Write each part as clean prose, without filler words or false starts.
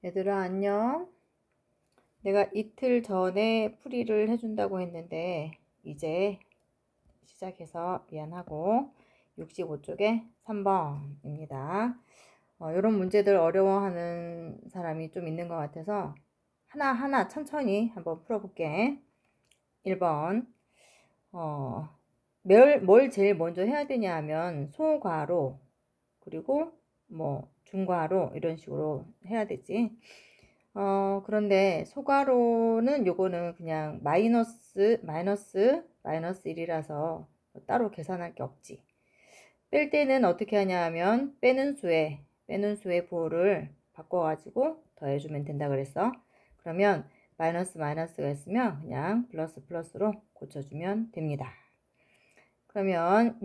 얘들아 안녕. 내가 이틀 전에 풀이를 해준다고 했는데 이제 시작해서 미안하고 65쪽에 3번입니다. 이런 문제들 어려워하는 사람이 좀 있는 것 같아서 하나하나 천천히 한번 풀어볼게. 1번 뭘 제일 먼저 해야 되냐 하면 소괄호 그리고 뭐 중괄호 이런 식으로 해야 되지. 그런데 소괄호는 요거는 그냥 마이너스 1이라서 따로 계산할 게 없지. 뺄 때는 어떻게 하냐 하면 빼는 수의 부호를 바꿔가지고 더해주면 된다 그랬어. 그러면 마이너스가 있으면 그냥 플러스로 고쳐주면 됩니다. 그러면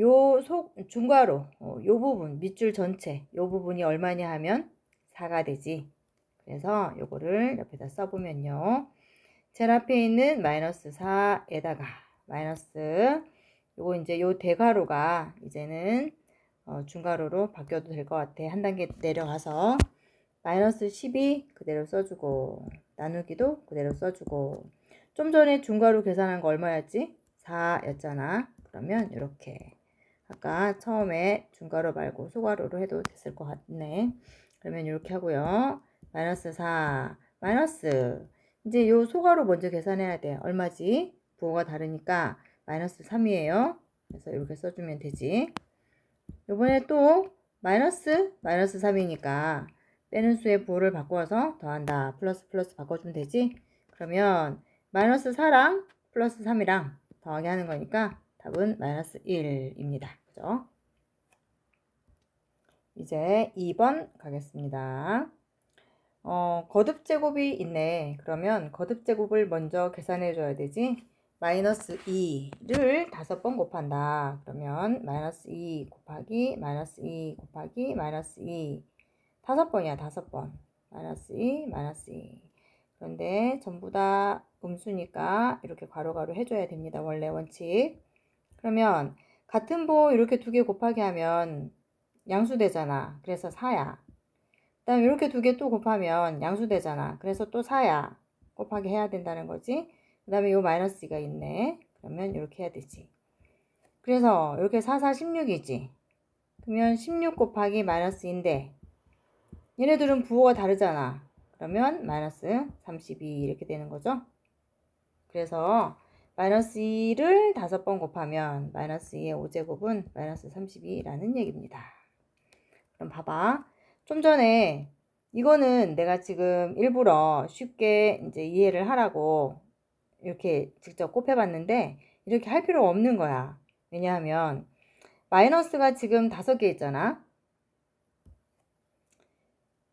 중괄호, 요 부분, 밑줄 전체, 요 부분이 얼마냐 하면 4가 되지. 그래서 요거를 옆에다 써보면요. 제일 앞에 있는 마이너스 4에다가 마이너스 요거 이제 요 대괄호가 이제는 중괄호로 바뀌어도 될 것 같아. 한 단계 내려가서 마이너스 12 그대로 써주고 나누기도 그대로 써주고 좀 전에 중괄호 계산한 거 얼마였지? 4였잖아. 그러면 이렇게 아까 처음에 중괄호 말고 소괄호로 해도 됐을 것 같네. 그러면 이렇게 하고요. 마이너스 4 마이너스 이제 요 소괄호 먼저 계산해야 돼. 얼마지? 부호가 다르니까 마이너스 3이에요. 그래서 이렇게 써주면 되지. 요번에 또 마이너스 3이니까 빼는 수의 부호를 바꿔서 더한다. 플러스 바꿔주면 되지. 그러면 마이너스 4랑 플러스 3이랑 더하게 하는 거니까 답은 마이너스 1입니다. 그죠? 이제 2번 가겠습니다. 거듭 제곱이 있네. 그러면 거듭 제곱을 먼저 계산해 줘야 되지. 마이너스 2를 5번 곱한다. 그러면 마이너스 2 곱하기 마이너스 2 곱하기 마이너스 2 5번이야. 5번 마이너스 2 마이너스 2 그런데 전부 다 음수니까 이렇게 괄호괄호 해줘야 됩니다. 원래 원칙. 그러면 같은 보 이렇게 두 개 곱하기 하면 양수되잖아. 그래서 4야. 그 다음에 이렇게 두 개 또 곱하면 양수되잖아. 그래서 또 4야. 곱하기 해야 된다는 거지. 그 다음에 요 마이너스 2가 있네. 그러면 이렇게 해야 되지. 그래서 이렇게 4, 4, 16이지. 그러면 16 곱하기 마이너스인데 얘네들은 부호가 다르잖아. 그러면 마이너스 32 이렇게 되는 거죠. 그래서 마이너스 2를 5번 곱하면 마이너스 2의 5제곱은 마이너스 32라는 얘기입니다. 그럼 봐봐. 좀 전에 이거는 내가 지금 일부러 쉽게 이제 이해를 하라고 이렇게 직접 곱해봤는데 이렇게 할 필요 없는 거야. 왜냐하면 마이너스가 지금 5개 있잖아.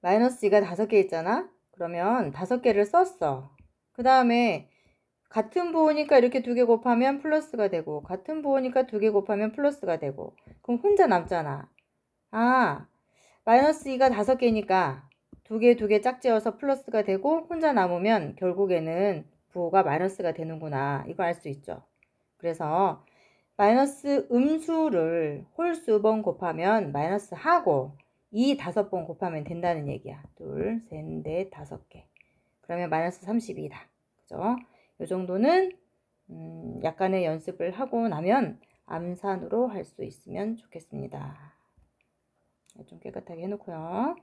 마이너스 2가 5개 있잖아. 그러면 5개를 썼어. 그 다음에 같은 부호니까 이렇게 2개 곱하면 플러스가 되고 같은 부호니까 2개 곱하면 플러스가 되고 그럼 혼자 남잖아. 아, 마이너스 2가 5개니까 2개 짝지어서 플러스가 되고 혼자 남으면 결국에는 부호가 마이너스가 되는구나. 이거 알 수 있죠. 그래서 마이너스 음수를 홀수번 곱하면 마이너스 하고 5번 곱하면 된다는 얘기야. 둘, 셋, 넷, 5개. 그러면 마이너스 32다. 그죠? 이 정도는 약간의 연습을 하고 나면 암산으로 할 수 있으면 좋겠습니다. 좀 깨끗하게 해놓고요.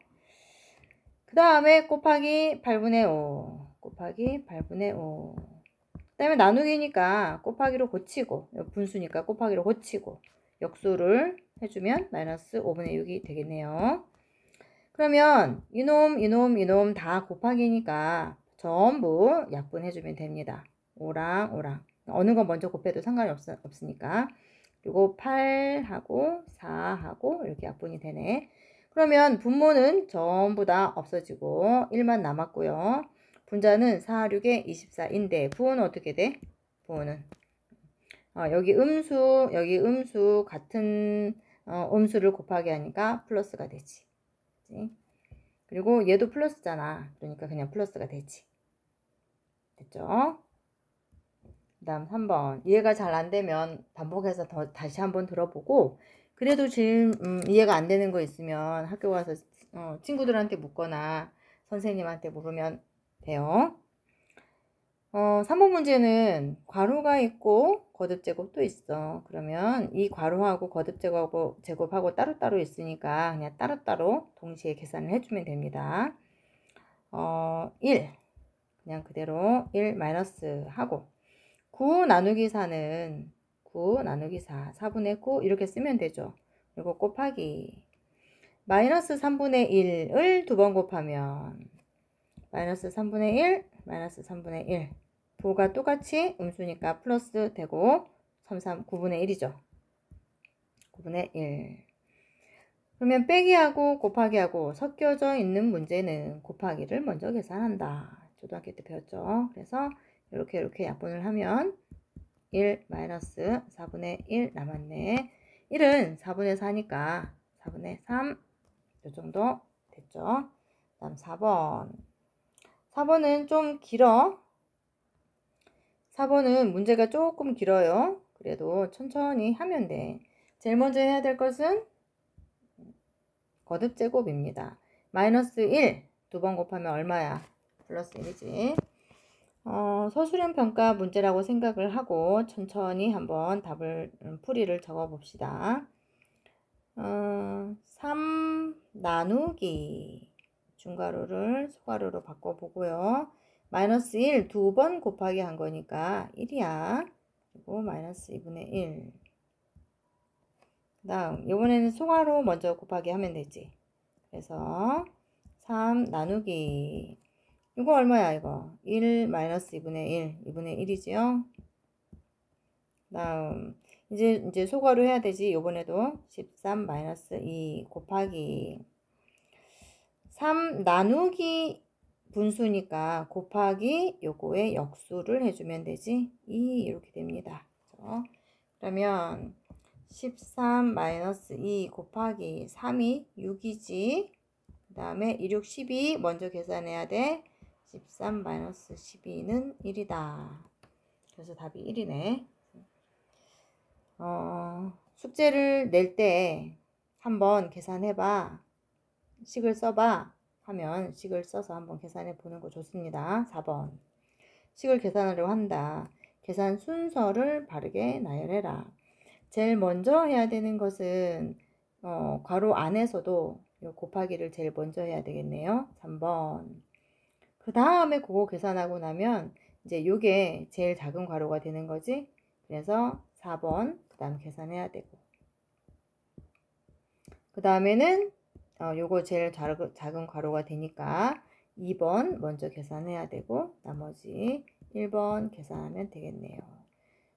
그 다음에 곱하기 8분의 5 곱하기 8분의 5 그 다음에 나누기니까 곱하기로 고치고 분수니까 곱하기로 고치고 역수를 해주면 마이너스 5분의 6이 되겠네요. 그러면 이놈 다 곱하기니까 전부 약분해주면 됩니다. 5랑 어느 거 먼저 곱해도 상관이 없으니까 그리고 8하고 4하고 이렇게 약분이 되네. 그러면 분모는 전부 다 없어지고 1만 남았고요. 분자는 4, 6에 24인데 부호는 어떻게 돼? 부호는 여기 음수 같은 음수를 곱하기 하니까 플러스가 되지. 그치? 그리고 얘도 플러스잖아. 그러니까 그냥 플러스가 되지. 됐죠? 그 다음 3번 이해가 잘 안되면 반복해서 다시 한번 들어보고 그래도 지금 이해가 안되는 거 있으면 학교 가서 친구들한테 묻거나 선생님한테 물으면 돼요. 3번 문제는 괄호가 있고 거듭 제곱도 있어. 그러면 이 괄호하고 거듭 제곱하고 따로따로 있으니까 그냥 따로따로 동시에 계산을 해주면 됩니다. 1 그냥 그대로 1 마이너스 하고 9 나누기 4는 9 나누기 4 4분의 9 이렇게 쓰면 되죠. 그리고 곱하기 마이너스 3분의 1을 두 번 곱하면 마이너스 3분의 1 마이너스 3분의 1 부호가 똑같이 음수니까 플러스 되고 9분의 1이죠. 9분의 1 그러면 빼기하고 곱하기하고 섞여져 있는 문제는 곱하기를 먼저 계산한다. 초등학교 때 배웠죠. 그래서 이렇게 약분을 하면 1 마이너스 4분의 1 남았네. 1은 4분의 4니까 4분의 3 이 정도 됐죠. 다음 4번. 4번은 좀 길어. 4번은 문제가 조금 길어요. 그래도 천천히 하면 돼. 제일 먼저 해야 될 것은 거듭 제곱입니다. 마이너스 1 두 번 곱하면 얼마야? 플러스 1이지. 서술형 평가 문제라고 생각을 하고 천천히 한번 풀이를 적어 봅시다. 3 나누기 중괄호를 소괄호로 바꿔보고요. 마이너스 1 두 번 곱하기 한 거니까 1이야. 그리고 마이너스 2분의 1. 그 다음 이번에는 소괄호 먼저 곱하기 하면 되지. 그래서 3 나누기 이거 얼마야 이거? 1 마이너스 2분의 1 2분의 1이지요. 그 다음 이제 소괄호 해야 되지. 이번에도 13 마이너스 2 곱하기 3 나누기 분수니까 곱하기 요거에 역수를 해주면 되지. 2 이렇게 됩니다. 그렇죠? 그러면 13 마이너스 2 곱하기 3이 6이지. 그 다음에 2, 6, 12 먼저 계산해야 돼. 13 마이너스 12는 1이다. 그래서 답이 1이네. 숙제를 낼 때 한번 계산해봐. 식을 써봐 하면 식을 써서 한번 계산해 보는 거 좋습니다. 4번. 식을 계산하려고 한다. 계산 순서를 바르게 나열해라. 제일 먼저 해야 되는 것은 괄호 안에서도 요 곱하기를 제일 먼저 해야 되겠네요. 3번. 그 다음에 그거 계산하고 나면 이제 요게 제일 작은 괄호가 되는 거지. 그래서 4번 그 다음 계산해야 되고 그 다음에는 요거 제일 작은 괄호가 되니까 2번 먼저 계산해야 되고 나머지 1번 계산하면 되겠네요.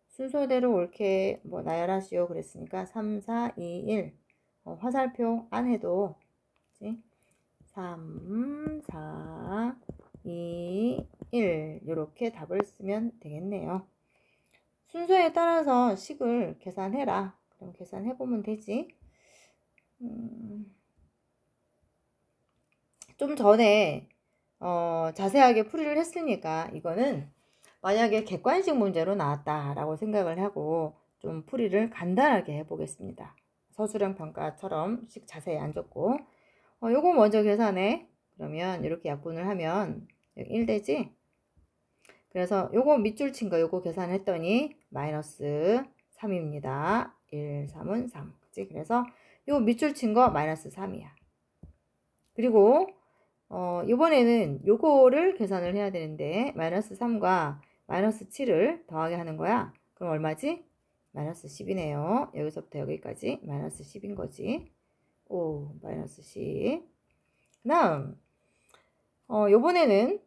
순서대로 옳게 나열하시오 그랬으니까 3, 4, 2, 1 화살표 안 해도 3, 4, 2, 1 이렇게 답을 쓰면 되겠네요. 순서에 따라서 식을 계산해라. 그럼 계산해보면 되지. 좀 전에 자세하게 풀이를 했으니까 이거는 만약에 객관식 문제로 나왔다라고 생각을 하고 좀 풀이를 간단하게 해보겠습니다. 서술형 평가처럼 식 자세히 안 적고 요거 먼저 계산해. 그러면 이렇게 약분을 하면 1 되지? 그래서 요거 밑줄 친 거 요거 계산했더니 마이너스 3입니다. 1, 3은 3. 그치? 그래서 요 밑줄 친 거 마이너스 3이야. 그리고 이번에는 요거를 계산을 해야 되는데 마이너스 3과 마이너스 7을 더하게 하는 거야. 그럼 얼마지? 마이너스 10이네요. 여기서부터 여기까지 마이너스 10인 거지. 오, 마이너스 10. 그 다음 요번에는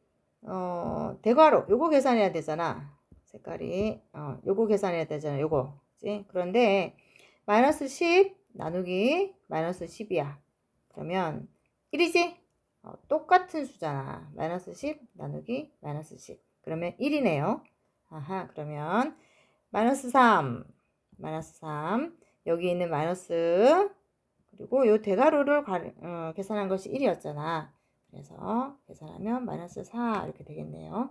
대괄호 요거 계산해야 되잖아. 색깔이 요거 계산해야 되잖아. 요거. 그치? 그런데 마이너스 10 나누기 마이너스 10이야. 그러면 1이지? 똑같은 수잖아. 마이너스 10 나누기 마이너스 10. 그러면 1이네요. 아하, 그러면 마이너스 3 여기 있는 마이너스 그리고 요 대괄호를 계산한 것이 1이었잖아. 그래서 계산하면 마이너스 4 이렇게 되겠네요.